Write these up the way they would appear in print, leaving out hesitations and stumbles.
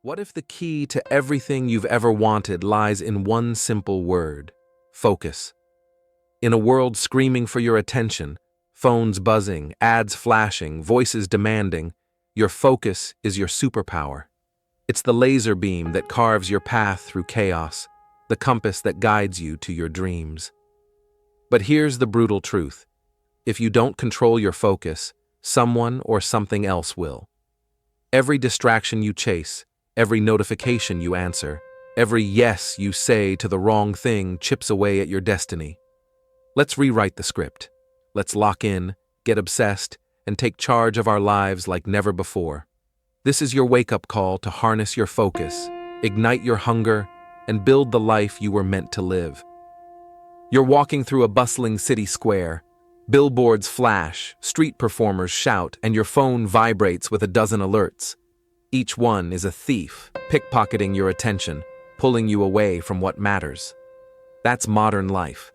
What if the key to everything you've ever wanted lies in one simple word: focus? In a world screaming for your attention, phones buzzing, ads flashing, voices demanding, your focus is your superpower. It's the laser beam that carves your path through chaos, the compass that guides you to your dreams. But here's the brutal truth. If you don't control your focus, someone or something else will. Every distraction you chase, every notification you answer, every yes you say to the wrong thing chips away at your destiny. Let's rewrite the script. Let's lock in, get obsessed, and take charge of our lives like never before. This is your wake-up call to harness your focus, ignite your hunger, and build the life you were meant to live. You're walking through a bustling city square. Billboards flash, street performers shout, and your phone vibrates with a dozen alerts. Each one is a thief, pickpocketing your attention, pulling you away from what matters. That's modern life.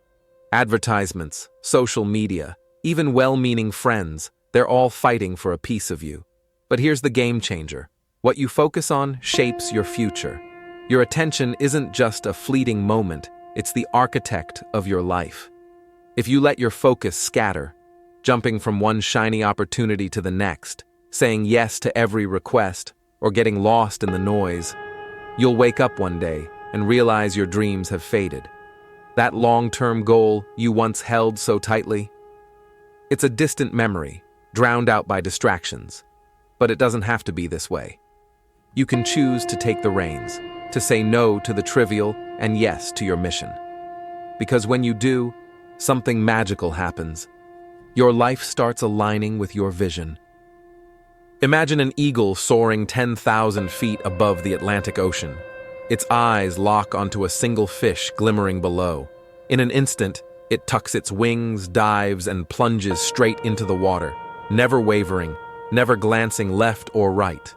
Advertisements, social media, even well-meaning friends, they're all fighting for a piece of you. But here's the game changer. What you focus on shapes your future. Your attention isn't just a fleeting moment, it's the architect of your life. If you let your focus scatter, jumping from one shiny opportunity to the next, saying yes to every request, or getting lost in the noise, you'll wake up one day and realize your dreams have faded. That long-term goal you once held so tightly, it's a distant memory, drowned out by distractions. But it doesn't have to be this way. You can choose to take the reins, to say no to the trivial and yes to your mission. Because when you do, something magical happens. Your life starts aligning with your vision. Imagine an eagle soaring 10,000 feet above the Atlantic Ocean. Its eyes lock onto a single fish glimmering below. In an instant, it tucks its wings, dives, and plunges straight into the water, never wavering, never glancing left or right.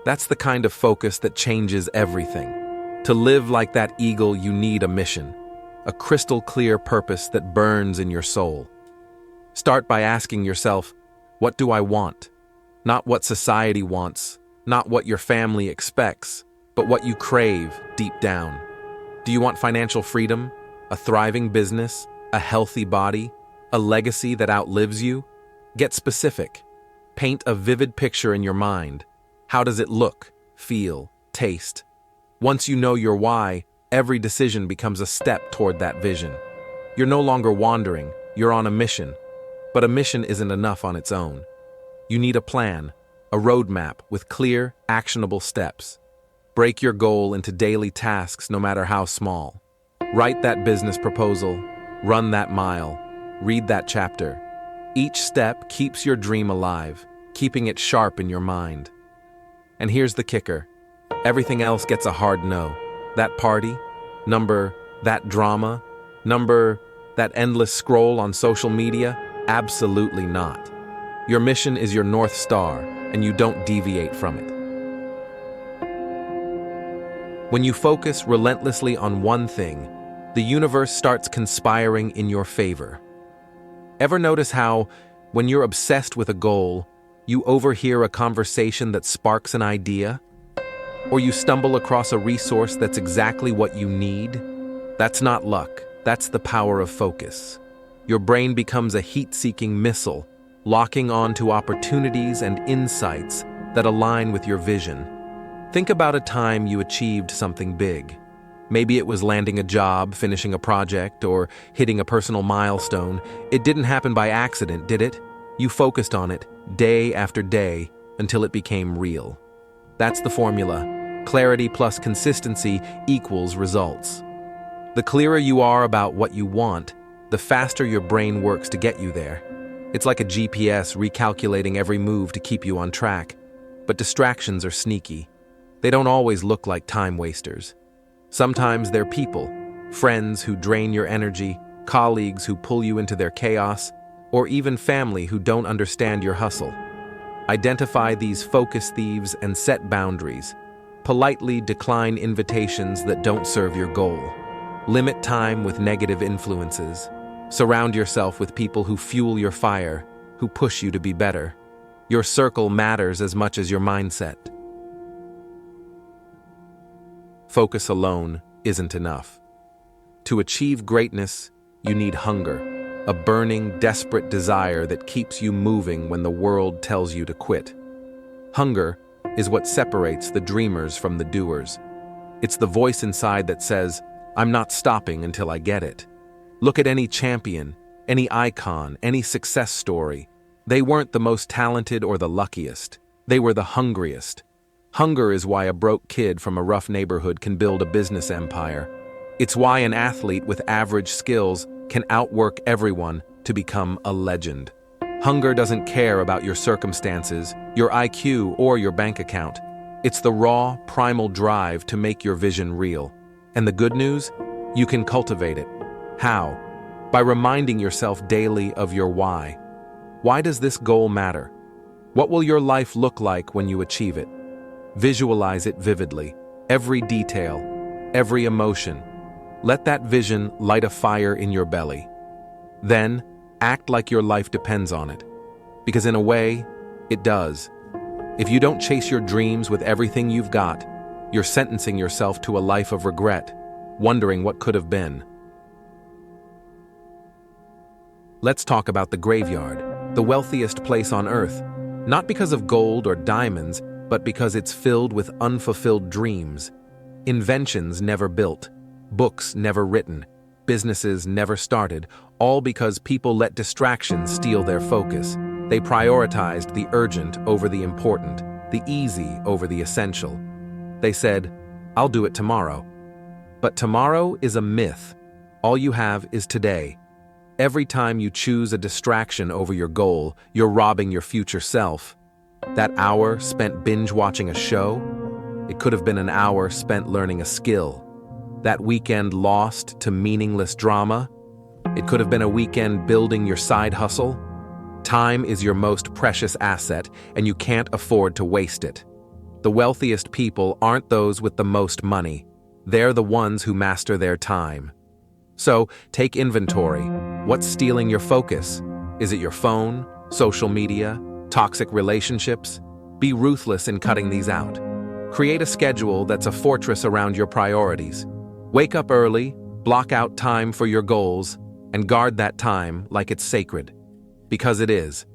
That's the kind of focus that changes everything. To live like that eagle, you need a mission, a crystal-clear purpose that burns in your soul. Start by asking yourself, what do I want? Not what society wants, not what your family expects, but what you crave deep down. Do you want financial freedom, a thriving business, a healthy body, a legacy that outlives you? Get specific. Paint a vivid picture in your mind. How does it look, feel, taste? Once you know your why, every decision becomes a step toward that vision. You're no longer wandering, you're on a mission. But a mission isn't enough on its own. You need a plan, a roadmap with clear, actionable steps. Break your goal into daily tasks no matter how small. Write that business proposal, run that mile, read that chapter. Each step keeps your dream alive, keeping it sharp in your mind. And here's the kicker. Everything else gets a hard no. That party, that drama, that endless scroll on social media, absolutely not. Your mission is your North Star, and you don't deviate from it. When you focus relentlessly on one thing, the universe starts conspiring in your favor. Ever notice how, when you're obsessed with a goal, you overhear a conversation that sparks an idea? Or you stumble across a resource that's exactly what you need? That's not luck, that's the power of focus. Your brain becomes a heat-seeking missile, locking on to opportunities and insights that align with your vision. Think about a time you achieved something big. Maybe it was landing a job, finishing a project, or hitting a personal milestone. It didn't happen by accident, did it? You focused on it, day after day, until it became real. That's the formula. Clarity plus consistency equals results. The clearer you are about what you want, the faster your brain works to get you there. It's like a GPS recalculating every move to keep you on track. But distractions are sneaky. They don't always look like time wasters. Sometimes they're people, friends who drain your energy, colleagues who pull you into their chaos, or even family who don't understand your hustle. Identify these focus thieves and set boundaries. Politely decline invitations that don't serve your goal. Limit time with negative influences. Surround yourself with people who fuel your fire, who push you to be better. Your circle matters as much as your mindset. Focus alone isn't enough. To achieve greatness, you need hunger, a burning, desperate desire that keeps you moving when the world tells you to quit. Hunger is what separates the dreamers from the doers. It's the voice inside that says, "I'm not stopping until I get it." Look at any champion, any icon, any success story. They weren't the most talented or the luckiest. They were the hungriest. Hunger is why a broke kid from a rough neighborhood can build a business empire. It's why an athlete with average skills can outwork everyone to become a legend. Hunger doesn't care about your circumstances, your IQ, or your bank account. It's the raw, primal drive to make your vision real. And the good news? You can cultivate it. How? By reminding yourself daily of your why. Why does this goal matter? What will your life look like when you achieve it? Visualize it vividly, every detail, every emotion. Let that vision light a fire in your belly. Then, act like your life depends on it. Because in a way, it does. If you don't chase your dreams with everything you've got, you're sentencing yourself to a life of regret, wondering what could have been. Let's talk about the graveyard, the wealthiest place on earth, not because of gold or diamonds, but because it's filled with unfulfilled dreams. Inventions never built, books never written, businesses never started, all because people let distractions steal their focus. They prioritized the urgent over the important, the easy over the essential. They said, "I'll do it tomorrow." But tomorrow is a myth. All you have is today. Every time you choose a distraction over your goal, you're robbing your future self. That hour spent binge-watching a show, it could have been an hour spent learning a skill. That weekend lost to meaningless drama, it could have been a weekend building your side hustle. Time is your most precious asset, and you can't afford to waste it. The wealthiest people aren't those with the most money. They're the ones who master their time. So, take inventory. What's stealing your focus? Is it your phone, social media, toxic relationships? Be ruthless in cutting these out. Create a schedule that's a fortress around your priorities. Wake up early, block out time for your goals, and guard that time like it's sacred. Because it is.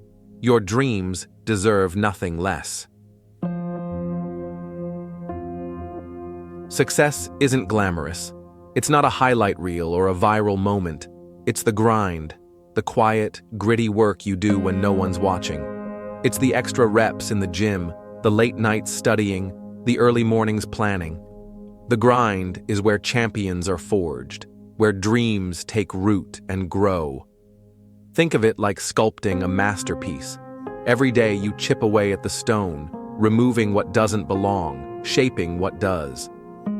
Your dreams deserve nothing less. Success isn't glamorous. It's not a highlight reel or a viral moment. It's the grind, the quiet, gritty work you do when no one's watching. It's the extra reps in the gym, the late nights studying, the early mornings planning. The grind is where champions are forged, where dreams take root and grow. Think of it like sculpting a masterpiece. Every day you chip away at the stone, removing what doesn't belong, shaping what does.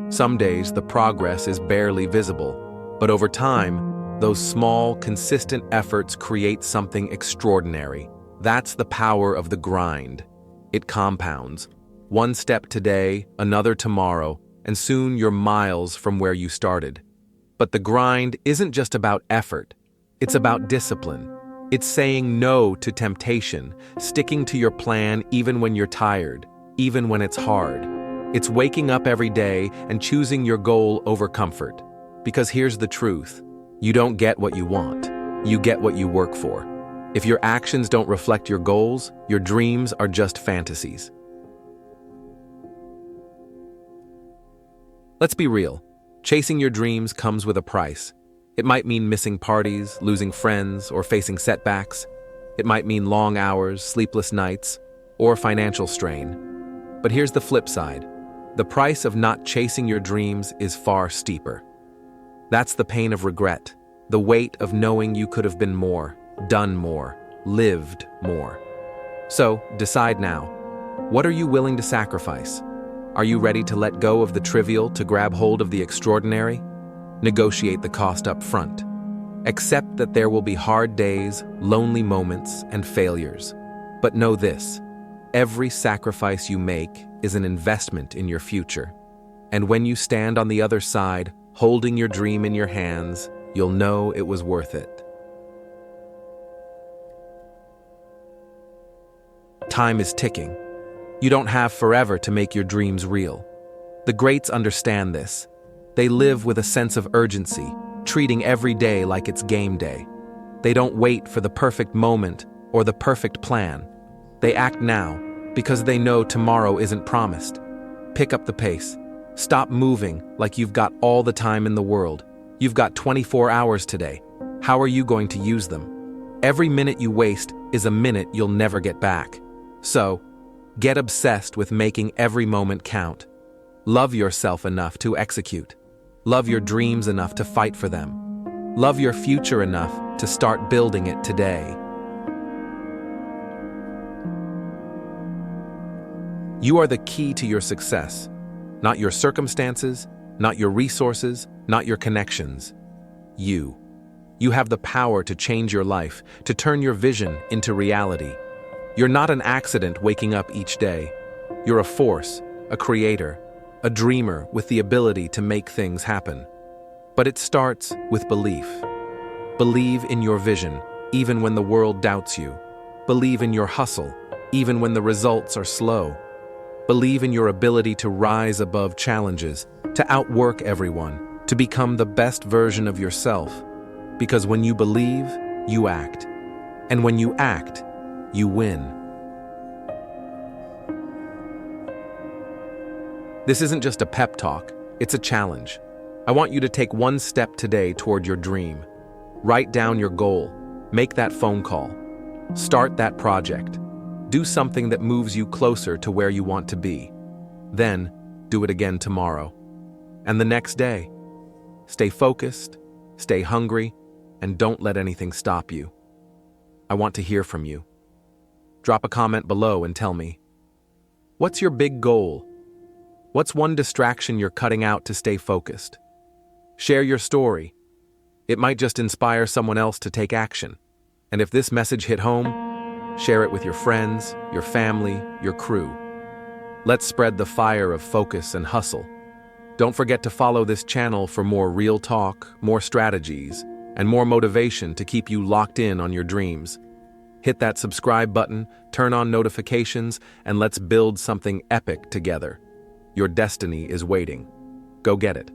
Some days the progress is barely visible, but over time, those small, consistent efforts create something extraordinary. That's the power of the grind. It compounds. One step today, another tomorrow, and soon you're miles from where you started. But the grind isn't just about effort. It's about discipline. It's saying no to temptation, sticking to your plan even when you're tired, even when it's hard. It's waking up every day and choosing your goal over comfort. Because here's the truth. You don't get what you want. You get what you work for. If your actions don't reflect your goals, your dreams are just fantasies. Let's be real. Chasing your dreams comes with a price. It might mean missing parties, losing friends, or facing setbacks. It might mean long hours, sleepless nights, or financial strain. But here's the flip side. The price of not chasing your dreams is far steeper. That's the pain of regret, the weight of knowing you could have been more, done more, lived more. So, decide now. What are you willing to sacrifice? Are you ready to let go of the trivial to grab hold of the extraordinary? Negotiate the cost up front. Accept that there will be hard days, lonely moments, and failures. But know this, every sacrifice you make is an investment in your future. And when you stand on the other side, holding your dream in your hands, you'll know it was worth it. Time is ticking. You don't have forever to make your dreams real. The greats understand this. They live with a sense of urgency, treating every day like it's game day. They don't wait for the perfect moment or the perfect plan. They act now because they know tomorrow isn't promised. Pick up the pace. Stop moving like you've got all the time in the world. You've got 24 hours today. How are you going to use them? Every minute you waste is a minute you'll never get back. So, get obsessed with making every moment count. Love yourself enough to execute. Love your dreams enough to fight for them. Love your future enough to start building it today. You are the key to your success, not your circumstances, not your resources, not your connections. You. You have the power to change your life, to turn your vision into reality. You're not an accident waking up each day. You're a force, a creator, a dreamer with the ability to make things happen. But it starts with belief. Believe in your vision, even when the world doubts you. Believe in your hustle, even when the results are slow. Believe in your ability to rise above challenges, to outwork everyone, to become the best version of yourself. Because when you believe, you act. And when you act, you win. This isn't just a pep talk, it's a challenge. I want you to take one step today toward your dream. Write down your goal, make that phone call, start that project. Do something that moves you closer to where you want to be. Then, do it again tomorrow. And the next day. Stay focused, stay hungry, and don't let anything stop you. I want to hear from you. Drop a comment below and tell me, what's your big goal? What's one distraction you're cutting out to stay focused? Share your story. It might just inspire someone else to take action. And if this message hit home, share it with your friends, your family, your crew. Let's spread the fire of focus and hustle. Don't forget to follow this channel for more real talk, more strategies, and more motivation to keep you locked in on your dreams. Hit that subscribe button, turn on notifications, and let's build something epic together. Your destiny is waiting. Go get it.